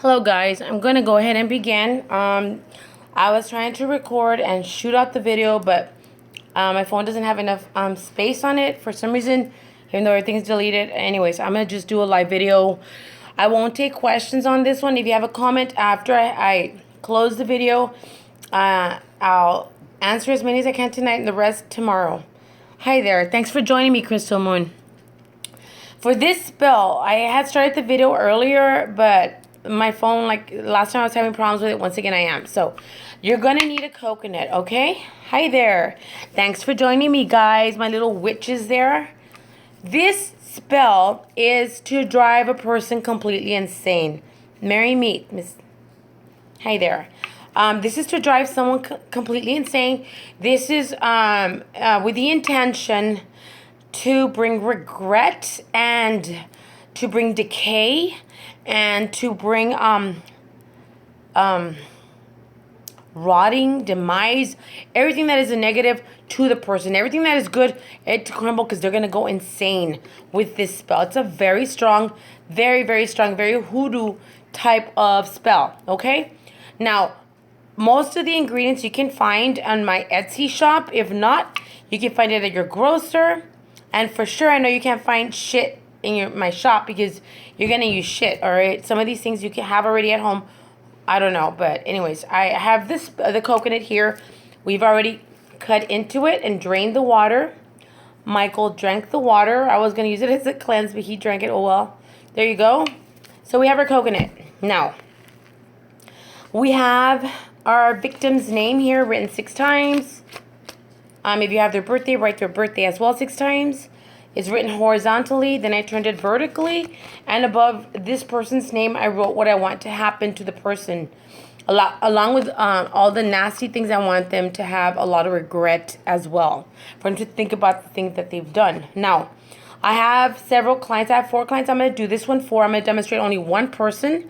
Hello guys, I'm gonna go ahead and begin. I was trying to record and shoot out the video, but my phone doesn't have enough space on it for some reason, even though everything's deleted. Anyways, I'm gonna just do a live video. I won't take questions on this one. If you have a comment after I close the video, I'll answer as many as I can tonight and the rest tomorrow. Hi there, thanks for joining me, Crystal Moon. For this spell, I had started the video earlier, but my phone, like last time I was having problems with it. Once again, I am. So you're gonna need a coconut, okay? Hi there. Thanks for joining me, guys. My little witches there. This spell is to drive a person completely insane. Merry meet, Miss. Hi there. This is to drive someone completely insane. This is with the intention to bring regret and to bring decay and to bring rotting, demise, everything that is a negative to the person. Everything that is good, it to crumble because they're going to go insane with this spell. It's a very strong, very, very strong, very hoodoo type of spell, okay? Now, most of the ingredients you can find on my Etsy shop. If not, you can find it at your grocer. And for sure, I know you can't find shit in my shop because you're going to use shit, all right? Some of these things you can have already at home. I don't know. But anyways, I have the coconut here. We've already cut into it and drained the water. Michael drank the water. I was going to use it as a cleanse, but he drank it. Oh, well. There you go. So we have our coconut. Now, we have our victim's name here written 6 times. If you have their birthday, write their birthday as well 6 times. It's written horizontally, then I turned it vertically, and above this person's name, I wrote what I want to happen to the person, along with all the nasty things I want them to have a lot of regret as well, for them to think about the things that they've done. Now, I have several clients. I have 4 clients I'm going to do this one for. I'm going to demonstrate only one person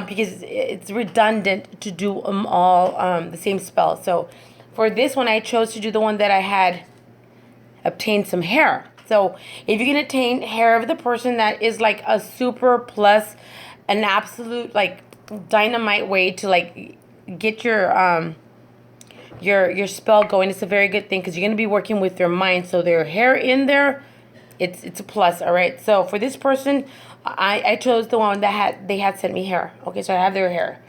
because it's redundant to do them all the same spell. So for this one, I chose to do the one that I had obtained some hair. So if you can obtain hair of the person, that is like a super plus, an absolute like dynamite way to like get your spell going. It's a very good thing because you're gonna be working with their mind. So their hair in there, it's a plus. All right. So for this person, I chose the one that they had sent me hair. Okay, so I have their hair.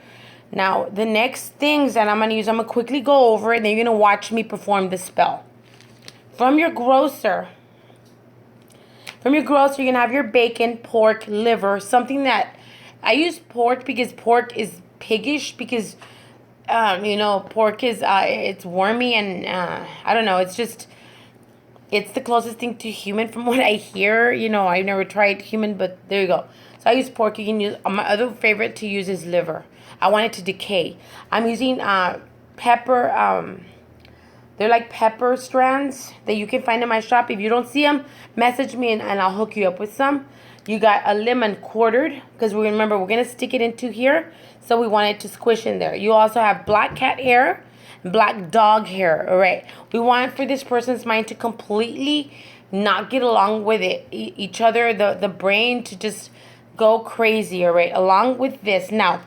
Now, the next things that I'm going to use, I'm going to quickly go over it, and then you're going to watch me perform the spell. From your grocer, you're going to have your bacon, pork, liver, something that... I use pork because pork is piggish, because, pork is, it's wormy, and, I don't know, it's just... It's the closest thing to human from what I hear. I've never tried human, but there you go. So I use pork. You can use... my other favorite to use is liver. I want it to decay. I'm using pepper. They're like pepper strands that you can find in my shop. If you don't see them, message me and I'll hook you up with some. You got a lemon quartered because remember, we're going to stick it into here. So we want it to squish in there. You also have black cat hair, black dog hair. All right. We want for this person's mind to completely not get along with each other. The brain to just go crazy. All right. Along with this. Now,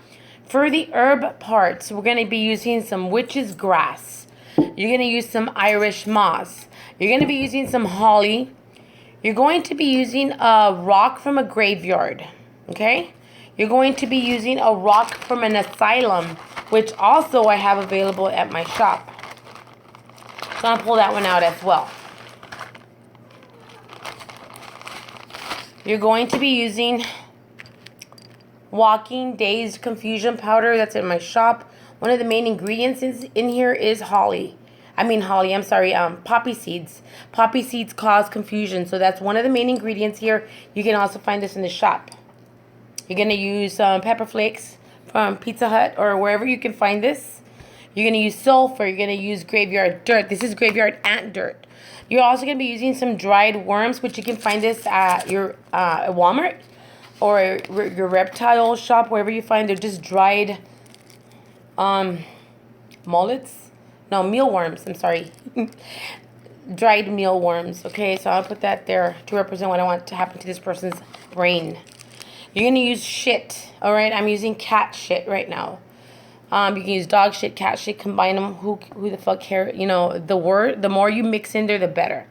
for the herb parts, we're going to be using some witch's grass. You're going to use some Irish moss. You're going to be using some holly. You're going to be using a rock from a graveyard. Okay? You're going to be using a rock from an asylum, which also I have available at my shop. So I'm going to pull that one out as well. You're going to be using Walking Dazed Confusion powder. That's in my shop. One of the main ingredients in here is poppy seeds. Poppy seeds cause confusion, so that's one of the main ingredients here. You can also find this in the shop. You're going to use pepper flakes from Pizza Hut or wherever you can find this. You're going to use sulfur. You're going to use graveyard dirt. This is graveyard ant dirt. You're also going to be using some dried worms, which you can find this at your Walmart or your reptile shop, wherever you find. They're just dried mealworms. I'm sorry. Dried mealworms. Okay, so I'll put that there to represent what I want to happen to this person's brain. You're going to use shit, all right? I'm using cat shit right now. You can use dog shit, cat shit, combine them. Who the fuck care? You know, the more you mix in there, the better.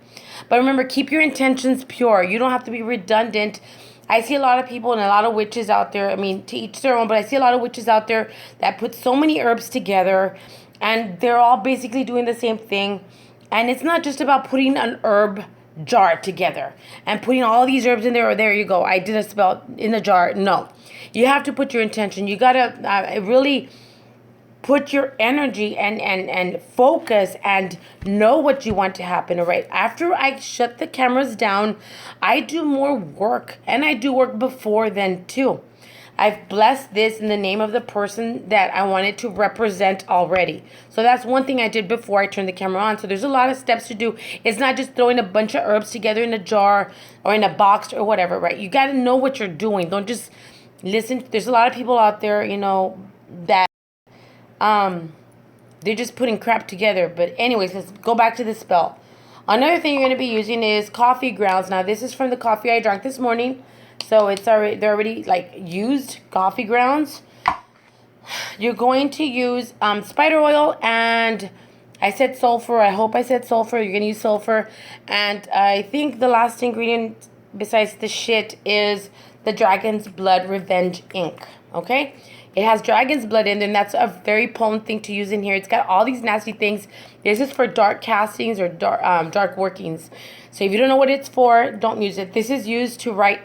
But remember, keep your intentions pure. You don't have to be redundant. I see a lot of people and a lot of witches out there. I mean, to each their own, but I see a lot of witches out there that put so many herbs together and they're all basically doing the same thing. And it's not just about putting an herb jar together and putting all these herbs in there, or there you go, I did a spell in the jar. No, you have to put your intention. You gotta really put your energy and focus and know what you want to happen. All right, after I shut the cameras down, I do more work, and I do work before then too. I've blessed this in the name of the person that I wanted to represent already. So that's one thing I did before I turned the camera on. So there's a lot of steps to do. It's not just throwing a bunch of herbs together in a jar or in a box or whatever, right? You got to know what you're doing. Don't just listen. There's a lot of people out there, you know, that they're just putting crap together. But anyways, let's go back to the spell. Another thing you're going to be using is coffee grounds. Now, this is from the coffee I drank this morning. So they're already like used coffee grounds. You're going to use spider oil, and I said sulfur. I hope I said sulfur. You're going to use sulfur. And I think the last ingredient besides the shit is the Dragon's Blood Revenge ink. Okay? It has dragon's blood in there, and that's a very potent thing to use in here. It's got all these nasty things. This is for dark castings or dark workings. So if you don't know what it's for, don't use it. This is used to write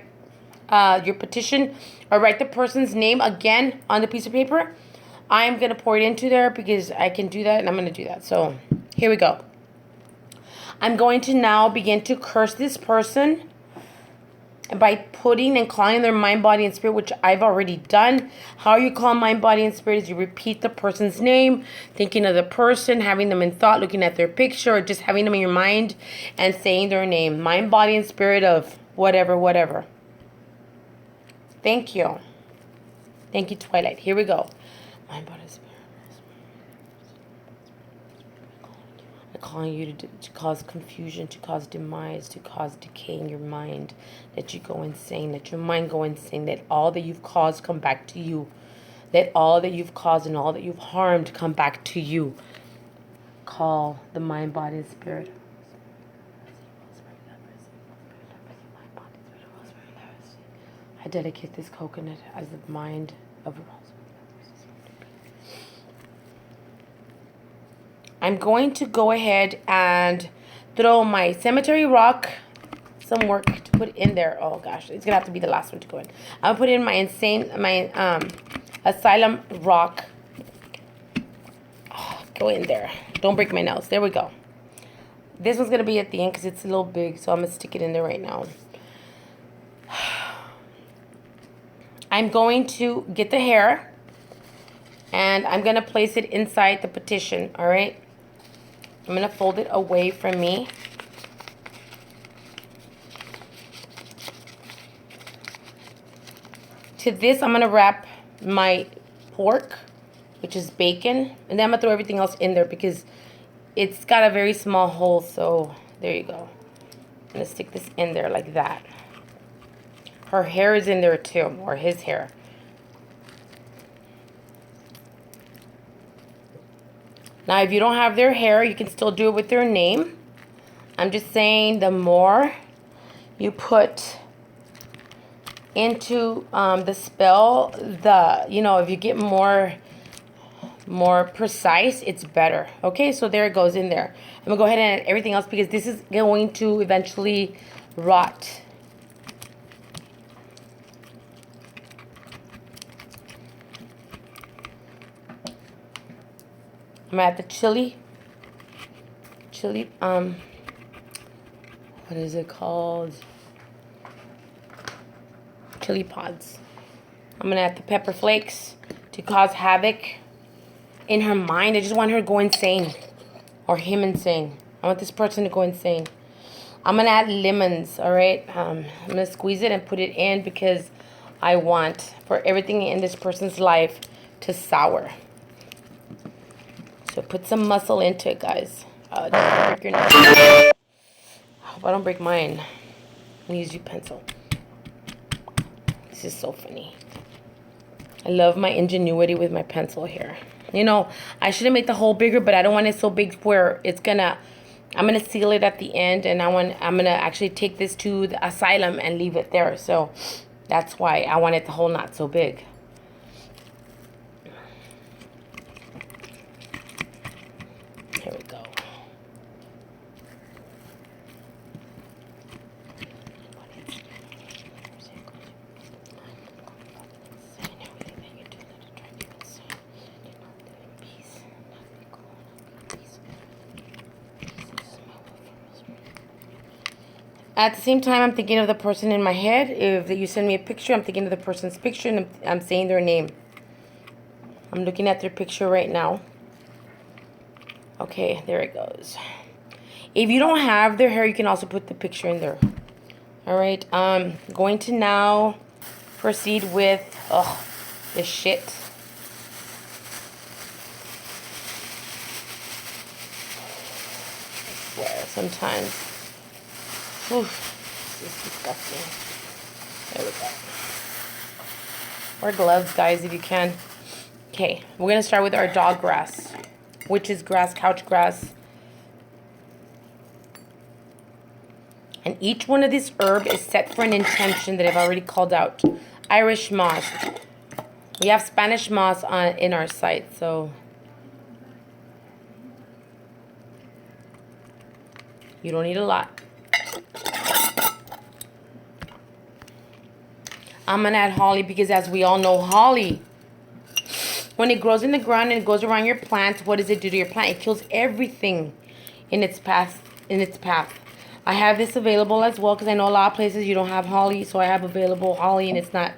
your petition or write the person's name again on the piece of paper. I'm going to pour it into there because I can do that, and I'm going to do that. So here we go. I'm going to now begin to curse this person by putting and calling their mind, body, and spirit, which I've already done. How you call mind, body, and spirit is you repeat the person's name, thinking of the person, having them in thought, looking at their picture, or just having them in your mind and saying their name. Mind, body, and spirit of whatever, whatever. Thank you. Thank you, Twilight. Here we go. Mind, body, spirit. I'm calling you to cause confusion, to cause demise, to cause decay in your mind. Let you go insane. Let your mind go insane. Let all that you've caused come back to you. Let all that you've caused and all that you've harmed come back to you. Call the mind, body, and spirit. I dedicate this coconut as the mind of a rose. I'm going to go ahead and throw my cemetery rock, some work to put in there. Oh gosh, it's gonna have to be the last one to go in. I'll put in my asylum rock. Oh, go in there. Don't break my nails. There we go. This one's gonna be at the end because it's a little big, so I'm gonna stick it in there right now. I'm going to get the hair, and I'm going to place it inside the petition, all right? I'm going to fold it away from me. To this, I'm going to wrap my pork, which is bacon, and then I'm going to throw everything else in there because it's got a very small hole, so there you go. I'm going to stick this in there like that. Her hair is in there too, or his hair. Now, if you don't have their hair, you can still do it with their name. I'm just saying the more you put into the spell, if you get more precise, it's better. Okay, so there it goes in there. I'm going to go ahead and add everything else because this is going to eventually rot. I'm at the chili, what is it called? Chili pods. I'm going to add the pepper flakes to cause havoc in her mind. I just want her to go insane, or him insane. I want this person to go insane. I'm going to add lemons, all right? I'm going to squeeze it and put it in because I want for everything in this person's life to sour. So put some muscle into it, guys. Don't break your nose. I hope I don't break mine. I'm going to use your pencil. This is so funny. I love my ingenuity with my pencil here. You know, I should have made the hole bigger, but I don't want it so big where it's gonna, I'm gonna seal it at the end, and I'm gonna actually take this to the asylum and leave it there. So that's why I wanted the hole not so big. Here we go. At the same time, I'm thinking of the person in my head. If you send me a picture, I'm thinking of the person's picture, and I'm saying their name. I'm looking at their picture right now. Okay, there it goes. If you don't have their hair, you can also put the picture in there. All right, I'm going to now proceed with, this shit. I swear, sometimes. Oof, this is disgusting. There we go. Wear gloves, guys, if you can. Okay, we're going to start with our dog grass, witch's grass, couch grass. And each one of these herbs is set for an intention that I've already called out. Irish moss. We have Spanish moss in our site, so you don't need a lot. I'm going to add holly because, as we all know, holly, when it grows in the ground and it goes around your plant, what does it do to your plant? It kills everything in its path. I have this available as well because I know a lot of places you don't have holly, so I have available holly, and it's not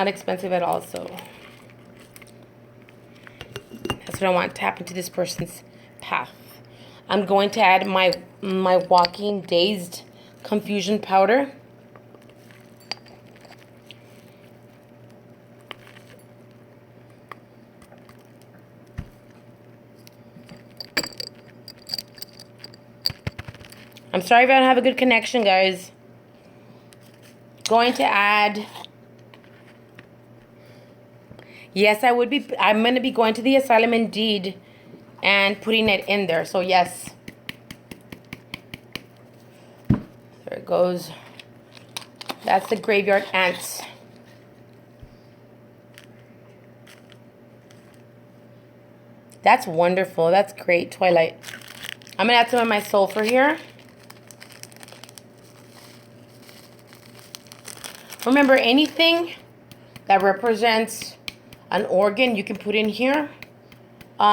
expensive at all. So that's what I want to happen to this person's path. I'm going to add my Walking Dazed Confusion powder. I'm sorry if I don't have a good connection, guys. Going to add... Yes, I'm going to be going to the asylum indeed and putting it in there. So, yes. There it goes. That's the graveyard ants. That's wonderful. That's great, Twilight. I'm going to add some of my sulfur here. Remember, anything that represents an organ, you can put in here. The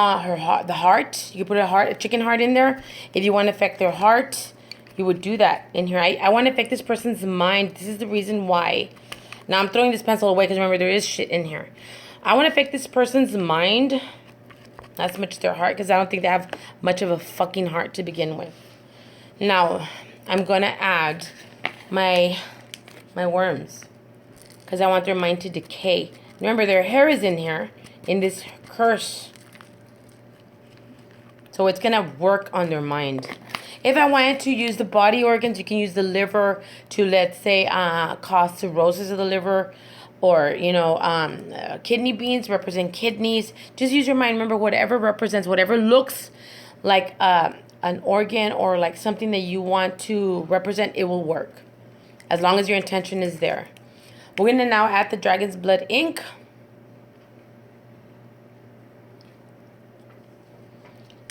heart. You can put a chicken heart in there. If you want to affect their heart, you would do that in here. I want to affect this person's mind. This is the reason why. Now, I'm throwing this pencil away because remember, there is shit in here. I want to affect this person's mind. Not so much their heart, because I don't think they have much of a fucking heart to begin with. Now, I'm going to add my worms, because I want their mind to decay. Remember, their hair is in here, in this curse. So it's going to work on their mind. If I wanted to use the body organs, you can use the liver to, let's say, cause cirrhosis of the liver. Or, you know, kidney beans represent kidneys. Just use your mind. Remember, whatever represents, whatever looks like an organ or like something that you want to represent, it will work. As long as your intention is there. We're going to now add the Dragon's Blood ink.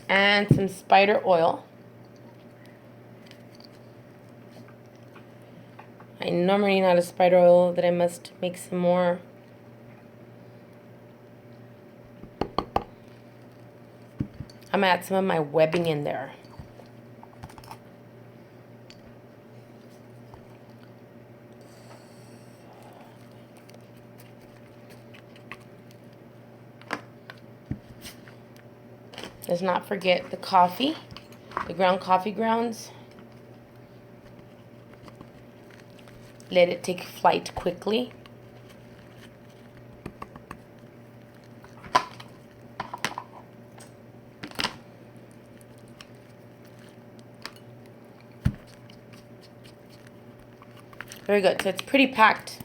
And some spider oil. I know I'm running out of spider oil, that I must make some more. I'm going to add some of my webbing in there. Let's not forget the coffee, the ground coffee grounds. Let it take flight quickly. Very good. So it's pretty packed.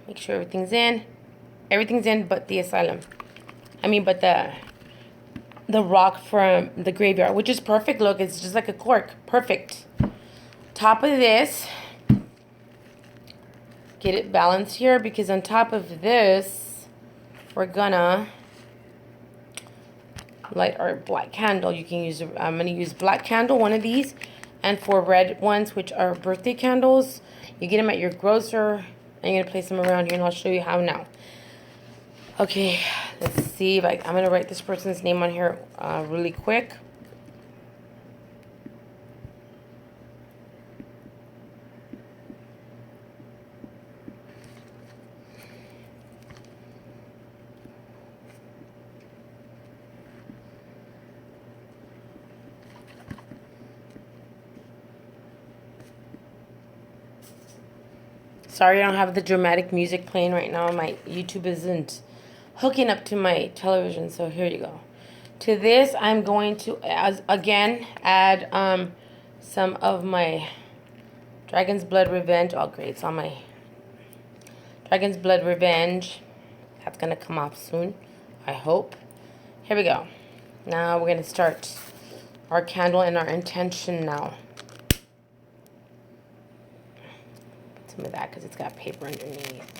Make sure everything's in. Everything's in but the asylum. I mean, but the rock from the graveyard, which is perfect. Look, it's just like a cork. Perfect. Top of this, get it balanced here, because on top of this, we're gonna light our black candle. You can use, I'm gonna use black candle, one of these, and 4 red ones, which are birthday candles. You get them at your grocer, and you're gonna place them around here, and I'll show you how now. Okay, let's see if I'm gonna write this person's name on here really quick. Sorry, I don't have the dramatic music playing right now. My YouTube isn't hooking up to my television, so here you go. To this, I'm going to, again, add some of my Dragon's Blood Revenge. Oh, great. It's on my Dragon's Blood Revenge. That's going to come off soon, I hope. Here we go. Now we're going to start our candle and our intention now. Some of that because it's got paper underneath.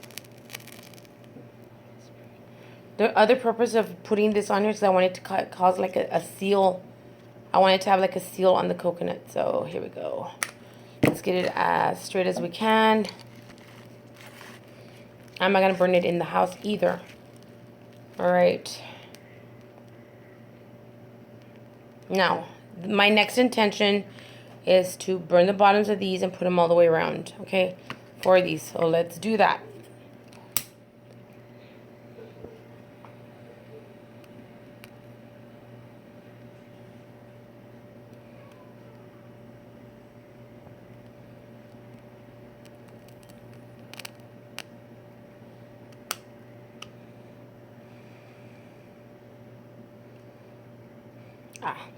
The other purpose of putting this on here is I wanted to cause like a seal. I wanted to have like a seal on the coconut. So here we go. Let's get it as straight as we can. I'm not going to burn it in the house either. All right. Now, my next intention is to burn the bottoms of these and put them all the way around. Okay. For these. So let's do that.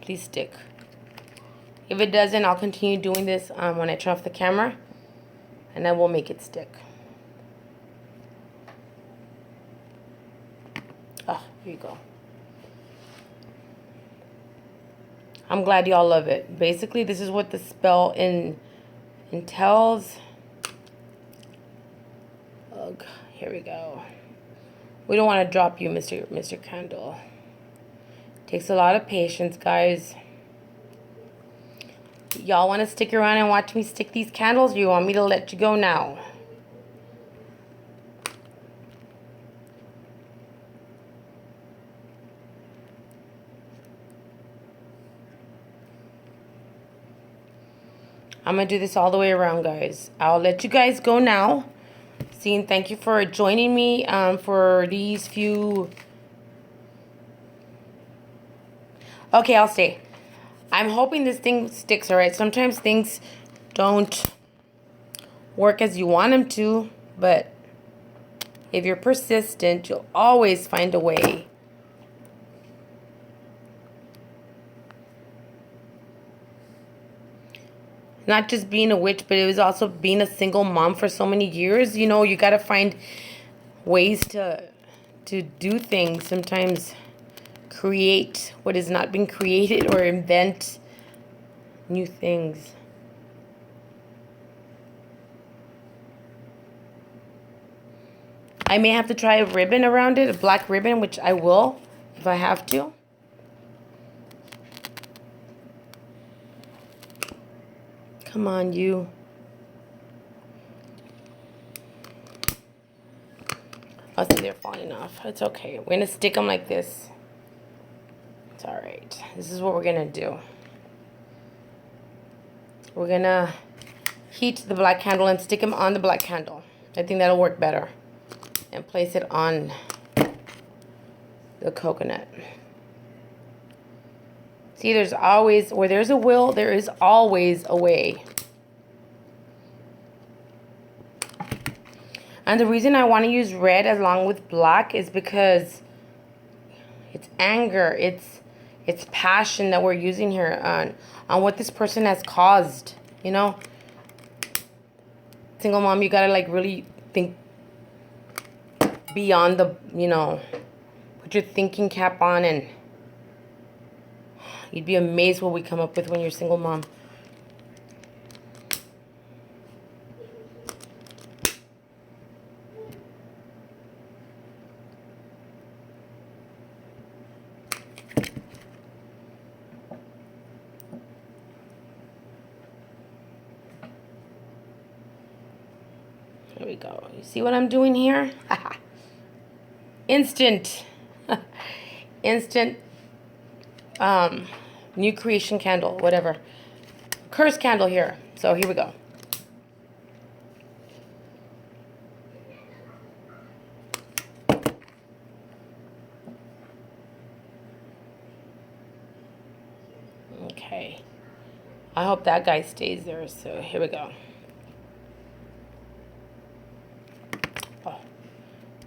Please stick. If it doesn't, I'll continue doing this when I turn off the camera, and then we'll make it stick. Oh, here you go. I'm glad y'all love it. Basically, this is what the spell entails. Ugh, here we go. We don't want to drop you, Mr. Candle. Takes a lot of patience, guys. Y'all want to stick around and watch me stick these candles, or you want me to let you go now? I'm going to do this all the way around, guys. I'll let you guys go now. Seeing, thank you for joining me for these few... Okay, I'll stay. I'm hoping this thing sticks, alright? Sometimes things don't work as you want them to, but if you're persistent, you'll always find a way. Not just being a witch, but it was also being a single mom for so many years. You know, you got to find ways to do things. Sometimes create what has not been created, or invent new things. I may have to try a ribbon around it, a black ribbon, which I will if I have to. Come on, you. Oh, see, they're falling off. It's okay. We're going to stick them like this. It's all right. This is what we're going to do. We're going to heat the black candle and stick them on the black candle. I think that'll work better. And place it on the coconut. See, there's always, where there's a will, there is always a way. And the reason I want to use red along with black is because it's anger, it's passion that we're using here on what this person has caused, you know? Single mom, you gotta like really think beyond the, put your thinking cap on, and you'd be amazed what we come up with when you're a single mom. There we go. You see what I'm doing here? Instant. Instant new creation candle, whatever. Curse candle here. So here we go. Okay. I hope that guy stays there. So here we go.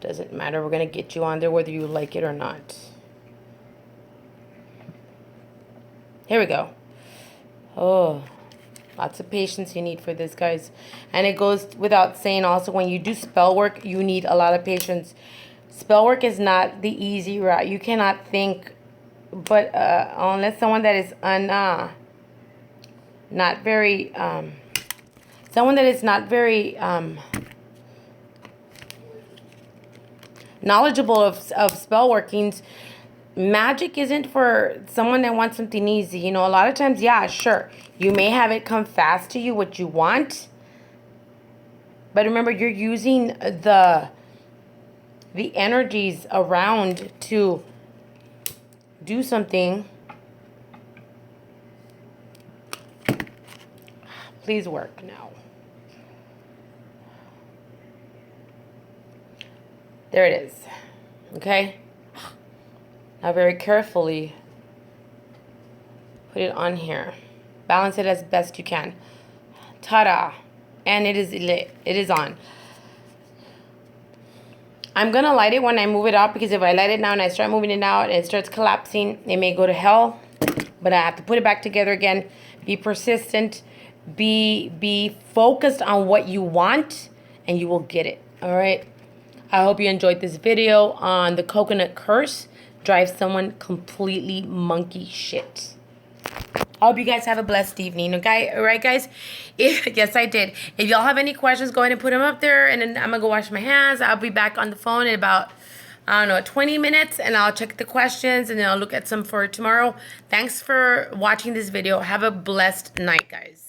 Doesn't matter. We're going to get you on there whether you like it or not. Here we go. Oh, lots of patience you need for this, guys. And it goes without saying also, when you do spell work, you need a lot of patience. Spell work is not the easy route. You cannot think, but unless someone that is not very, someone that is not very knowledgeable of spell workings, magic isn't for someone that wants something easy. A lot of times, yeah, sure, you may have it come fast to you what you want, but remember, you're using the energies around to do something. Please work now. There it is. Okay? Now very carefully put it on here. Balance it as best you can. Ta-da! And it is lit. It is on. I'm going to light it when I move it out, because if I light it now and I start moving it out and it starts collapsing, it may go to hell. But I have to put it back together again. Be persistent. Be focused on what you want, and you will get it. All right? I hope you enjoyed this video on the coconut curse. Drive someone completely monkey shit. I hope you guys have a blessed evening. Okay, all right, guys? Yes, I did. If y'all have any questions, go ahead and put them up there, and then I'm going to go wash my hands. I'll be back on the phone in about, 20 minutes, and I'll check the questions, and then I'll look at some for tomorrow. Thanks for watching this video. Have a blessed night, guys.